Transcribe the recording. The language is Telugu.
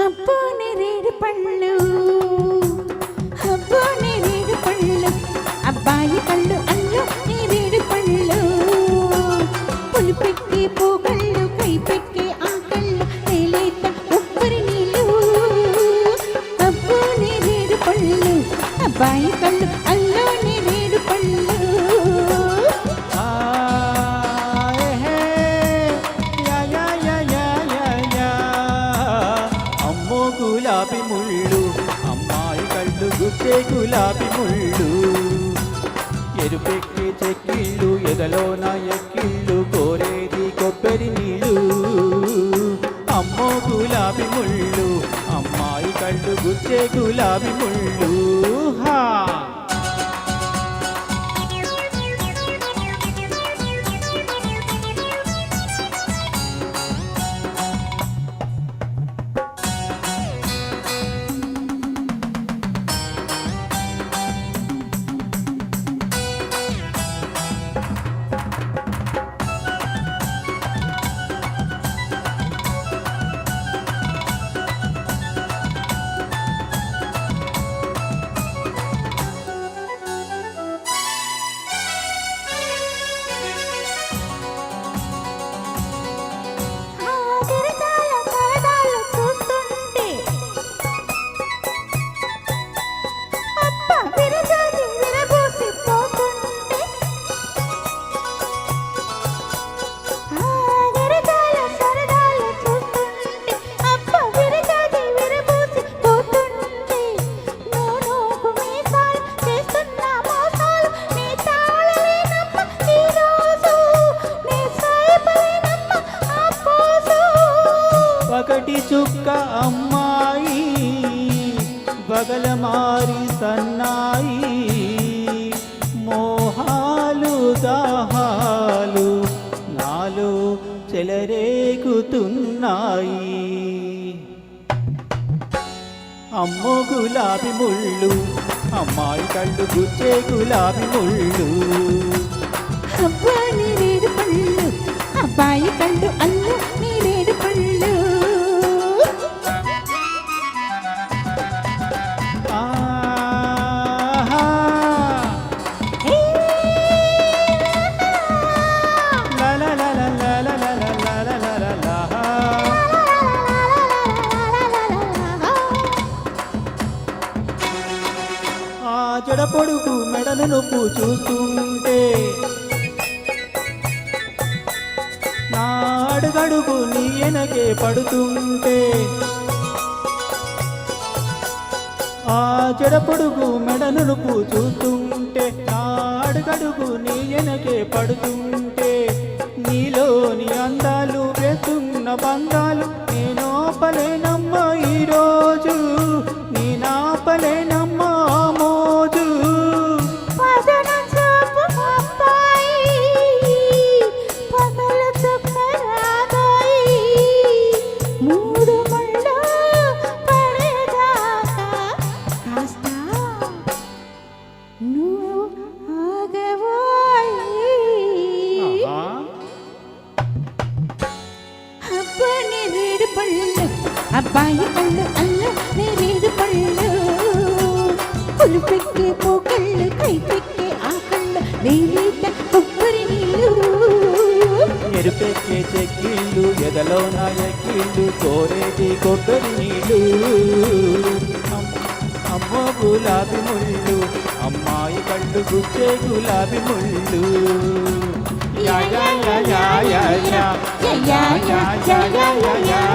అబ్బో నేరేడు పళ్ళు, అబ్బో నేరేడు పళ్ళు, అబ్బాయి కళ్ళు అల్లు నేరేడు పళ్ళు, పులిపెక్కి పోగళ్ళు కైపెక్కి ఆకళ్ళు నేలేత ఉప్పరి నీళ్ళు. అబ్బో నేరేడు పళ్ళు, అబ్బాయి కళ్ళు అల్లు నేరేడు పళ్ళు. గులాబీ ముళ్ళు అమ్మాయి కళ్ళు గుచ్చే గులాబీ ముళ్ళు, ఎరుపెక్కి చెక్కిళ్ళు ఎదలోన ఎక్కిళ్ళు కోరేది కొబ్బరి నీళ్ళు. అమ్మో గులాబీ ముళ్ళు అమ్మాయి కళ్ళు గుచ్చే గులాబీ ముళ్ళు. హా ఒకటి చుక్క అమ్మాయి బగలమారి సన్నాయి, మోహాలు దాహాలు నాలో చెలరేగుతున్నాయి. అమ్మో గులాబీ ముళ్ళు అమ్మాయి కళ్ళు గుచ్చే గులాబీ ముళ్ళు. అబ్బా నేరేడు పళ్ళు, అబ్బాయి కళ్ళు అల్లు నేరేడు పళ్ళు. జడ పొడుగు మెడను నొప్పు చూస్తుంటే నా అడుగడుగు నీ వెనకే పడుతుంటే, ఆ జడ పొడుగు మెడను నొప్పు చూస్తుంటే నా అడుగడుగు నీ వెనకే పడుతుంటే, నీలోని అందాలు వేస్తున్న బంధాలు నేనోపలేనమ్మ ఈరోజు, నీ నాపలేనమ్మ మోజు. అబ్బాయి కళ్ళు అల్లు నేరేడు పళ్ళు, పులిపెక్కి పోకళ్ళు కైపెక్కి ఆకళ్ళు నేలేత కొబ్బరి నీళ్ళు. ఎరుపెక్కే చెక్కిళ్ళు ఎదలోన ఎక్కిళ్ళు కోరేది కొబ్బరి నీళ్ళు. అమ్మో గులాబీ ముళ్ళు అమ్మాయి కళ్ళు గుచ్చే గులాబీ ముళ్ళు. Yeah yeah yeah yeah yeah yeah yeah yeah yeah yeah yeah.